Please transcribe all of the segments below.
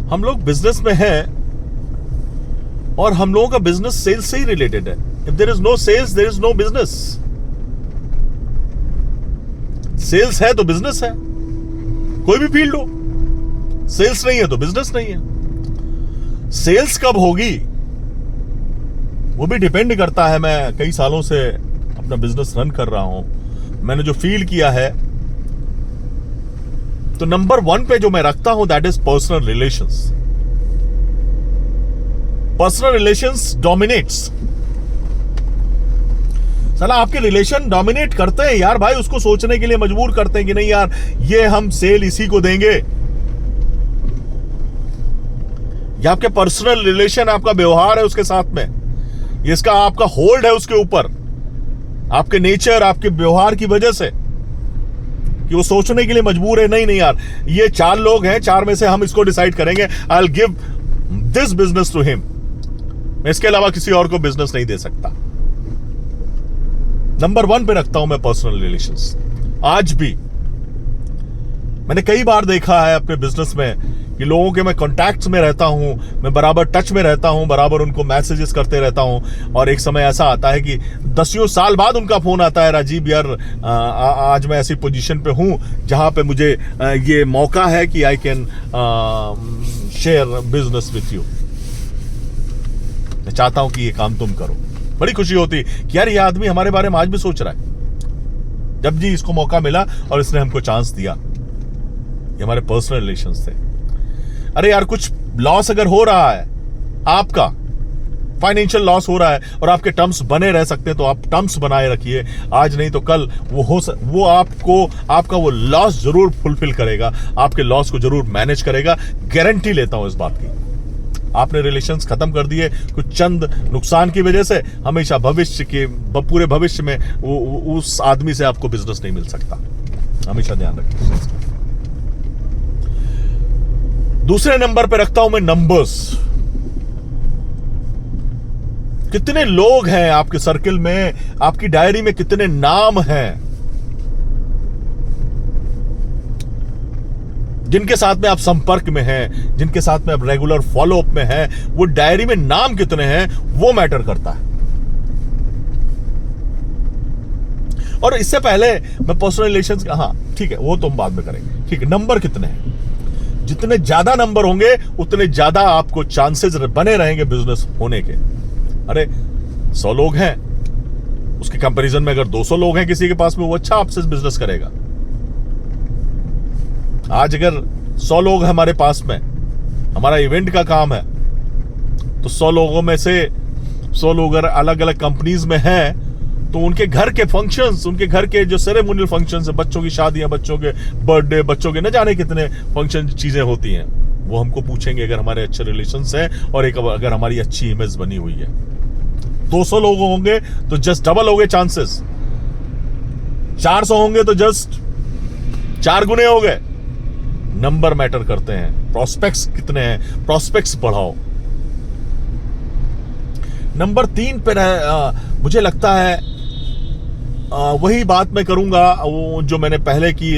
हम लोग बिजनेस में हैं और हम लोगों का बिजनेस सेल्स से ही रिलेटेड है। If there is no sales there is no business. Sales है तो बिजनेस है, कोई भी फील्ड हो। सेल्स नहीं है तो बिजनेस नहीं है। सेल्स कब होगी वो भी डिपेंड करता है। मैं कई सालों से अपना बिजनेस रन कर रहा हूं, मैंने जो फील किया है, तो नंबर 1 पे जो मैं रखता हूं that is personal relations. Personal relations dominates. साला आपके रिलेशन डोमिनेट करते हैं यार भाई, उसको सोचने के लिए मजबूर करते हैं कि नहीं यार ये हम सेल इसी को देंगे। ये आपके पर्सनल रिलेशन, आपका व्यवहार है उसके साथ में, इसका आपका होल्ड है उसके ऊपर, आपके नेचर, आपके व्यवहार की वजह से कि वो सोचने के लिए मजबूर है नहीं यार ये 4 लोग हैं, 4 में से हम इसको डिसाइड करेंगे, I will give this business to him, मैं इसके अलावा किसी और को बिजनेस नहीं दे सकता। नंबर 1 पे रखता हूं मैं पर्सनल रिलेशंस। आज भी मैंने कई बार देखा है अपने बिजनेस में कि लोगों के मैं कॉन्टैक्ट्स में रहता हूं, मैं बराबर टच में रहता हूं, बराबर उनको मैसेजेस करते रहता हूं, और एक समय ऐसा आता है कि 10 साल बाद उनका फोन आता है, राजीव यार आज मैं ऐसी पोजीशन पे हूं जहां पे मुझे ये मौका है कि I can share business with you, मैं चाहता हूं कि ये काम तुम करो। बड़ी खुशी होती कि यार ये आदमी हमारे बारे में आज भी सोच रहा है। जब जी इसको मौका मिला और इसने हमको चांस दिया, ये हमारे पर्सनल रिलेशंस थे। अरे यार कुछ लॉस अगर हो रहा है, आपका फाइनेंशियल लॉस हो रहा है और आपके टर्म्स बने रह सकते हैं, तो आप टर्म्स बनाए रखिए। आज नहीं तो कल वो आपको आपका वो लॉस जरूर फुलफिल करेगा, आपके लॉस को जरूर मैनेज करेगा, गारंटी लेता हूं इस बात की। आपने रिलेशंस खत्म कर दिए कुछ चंद नुकसान की वजह से, हमेशा भविष्य के पूरे भविष्य में उस आदमी से आपको बिजनेस नहीं मिल सकता। हमेशा ध्यान रखिए। दूसरे नंबर पे रखता हूं मैं नंबर्स। कितने लोग हैं आपके सर्किल में, आपकी डायरी में कितने नाम हैं जिनके साथ में आप संपर्क में हैं, जिनके साथ में आप रेगुलर फॉलोअप में हैं, वो डायरी में नाम कितने हैं वो मैटर करता है। और इससे पहले मैं पर्सनल रिलेशंस, हाँ ठीक है वो तो हम बाद में करेंगे, ठीक है। नंबर कितने हैं, जितने ज्यादा नंबर होंगे उतने ज्यादा आपको चांसेस बने रहेंगे बिजनेस होने के। अरे 100 लोग हैं, उसके कंपैरिजन में अगर 200 लोग हैं किसी के पास में, वो अच्छा आपसे बिजनेस करेगा। आज अगर 100 लोग हमारे पास में, हमारा इवेंट का काम है, तो 100 लोगों में से 100 लोग अगर अलग अलग कंपनीज में हैं, तो उनके घर के फंक्शंस, उनके घर के जो सेरेमोनियल फंक्शंस है, बच्चों की शादियां, बच्चों के बर्थडे, बच्चों के न जाने कितने फंक्शन चीजें होती हैं, वो हमको पूछेंगे अगर हमारे अच्छे रिलेशंस हैं और एक अगर हमारी अच्छी इमेज बनी हुई है। 200 लोग होंगे तो जस्ट डबल हो गए चांसेस, 400 होंगे तो जस्ट 4 गुने हो गए। नंबर मैटर करते हैं। प्रोस्पेक्ट्स कितने हैं, प्रोस्पेक्ट्स बढ़ाओ। नंबर 3 पे मुझे लगता है वही बात मैं करूंगा वो जो मैंने पहले की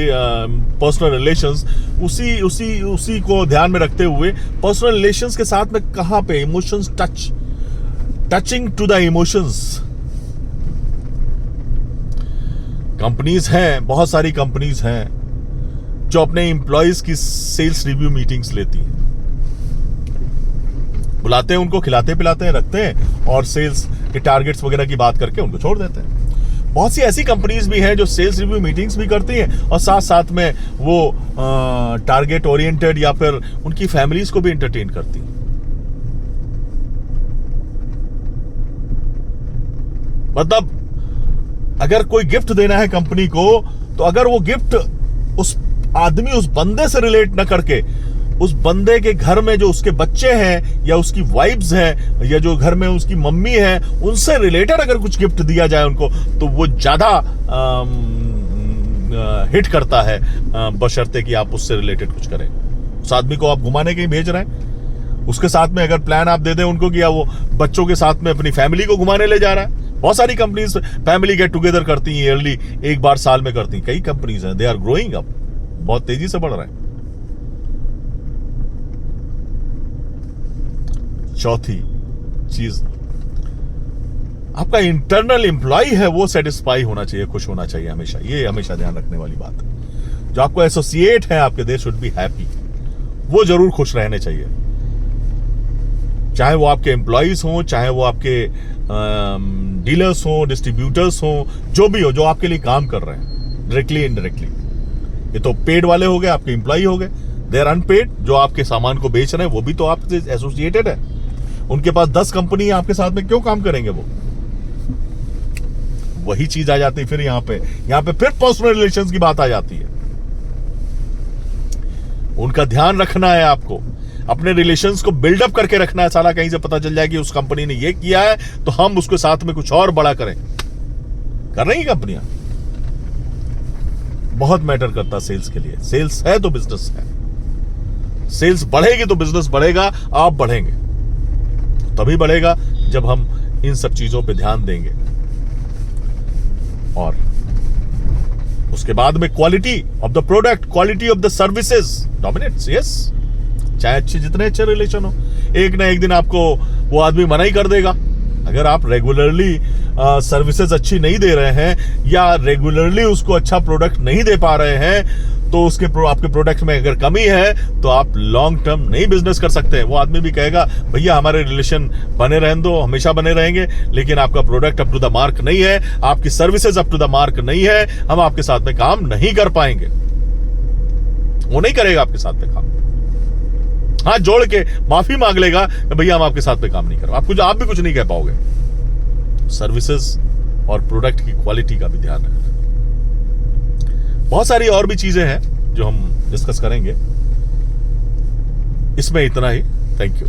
पर्सनल रिलेशंस, उसी को ध्यान में रखते हुए पर्सनल रिलेशंस के साथ में कहां पे emotions, touching to the emotions. Companies हैं, बहुत सारी कंपनीज हैं जो अपने एम्प्लॉयज की सेल्स रिव्यू मीटिंग्स लेती हैं, बुलाते हैं उनको, खिलाते पिलाते हैं, रखते हैं और सेल्स के टारगेट्स वगैरह की बात करके उनको छोड़ देते हैं। बहुत सी ऐसी कंपनीज भी हैं जो सेल्स रिव्यू मीटिंग्स भी करती हैं और साथ साथ में वो टारगेट ओरिएंटेड या फिर उनकी फैमिलीज को भी एंटरटेन करती हैं। मतलब अगर कोई गिफ्ट देना है कंपनी को, तो अगर वो गिफ्ट उस आदमी, उस बंदे से रिलेट न करके, उस बंदे के घर में जो उसके बच्चे हैं या उसकी वाइफ्स हैं या जो घर में उसकी मम्मी है, उनसे रिलेटेड अगर कुछ गिफ्ट दिया जाए उनको, तो वो ज्यादा हिट करता है, बशर्ते कि आप उससे रिलेटेड कुछ करें। उस आदमी को आप घुमाने कहीं भेज रहे हैं, उसके साथ में अगर प्लान आप दे दें उनको कि वो बच्चों के साथ में अपनी फैमिली को घुमाने ले जा रहा है। बहुत सारी कंपनीज फैमिली गेट टुगेदर करती हैं, ईयरली एक बार साल में करती हैं। कई कंपनीज हैं, दे आर ग्रोइंग अप, बहुत तेजी से बढ़ रहे हैं। चौथी चीज, आपका इंटरनल एम्प्लॉय है वो सेटिस्फाई होना चाहिए, खुश होना चाहिए हमेशा। ये हमेशा ध्यान रखने वाली बात है। जो आपको एसोसिएट है आपके, दे शुड बी हैप्पी, वो जरूर खुश रहने चाहिए। चाहे वो आपके एम्प्लॉयज हों, चाहे वो आपके डीलर्स हों, डिस्ट्रीब्यूटर्स हों, जो भी हो, जो आपके लिए काम कर रहे हैं डायरेक्टली इनडायरेक्टली। ये तो पेड वाले हो गए, आपके एम्प्लॉय हो गए। दे आर अनपेड, जो आपके सामान को बेच रहे हैं वो भी तो आपसे एसोसिएटेड है। उनके पास 10 कंपनी है, आपके साथ में क्यों काम करेंगे वो? वही चीज आ जाती है फिर यहां पे फिर पर्सनल रिलेशंस की बात आ जाती है। उनका ध्यान रखना है आपको, अपने रिलेशंस को बिल्डअप करके रखना है। साला कहीं से पता चल जाए कि उस कंपनी ने ये किया है तो हम उसके साथ में कुछ और बड़ा करें। कर रही कंपनियां, बहुत मैटर करता है सेल्स के लिए। सेल्स है तो बिजनेस है, सेल्स बढ़ेगी तो बिजनेस बढ़ेगा, आप बढ़ेंगे तभी बढ़ेगा जब हम इन सब चीजों पे ध्यान देंगे। और उसके बाद में quality of the product, quality of the services dominates. Yes, चाहे जितने अच्छे रिलेशन हो, एक ना एक दिन आपको वो आदमी मना ही कर देगा। अगर आप रेगुलरली सर्विसेज अच्छी नहीं दे रहे हैं या रेगुलरली उसको अच्छा प्रोडक्ट नहीं दे पा रहे हैं, तो आपके प्रोडक्ट में अगर कमी है तो आप लॉन्ग टर्म नहीं बिजनेस कर सकते हैं। वो आदमी भी कहेगा भैया हमारे रिलेशन बने रहने दो, हमेशा बने रहेंगे, लेकिन आपका product up to the mark नहीं है, आपकी services up to the mark नहीं है, हम आपके साथ में काम नहीं कर पाएंगे। वो नहीं करेगा आपके साथ में काम, हाथ जोड़ के माफी मांग लेगा कि भैया हम आपके साथ में काम नहीं कर। आप भी कुछ नहीं कह पाओगे। सर्विसेज और प्रोडक्ट की क्वालिटी का भी ध्यान रखना। बहुत सारी और भी चीजें हैं जो हम डिस्कस करेंगे। इसमें इतना ही। Thank you.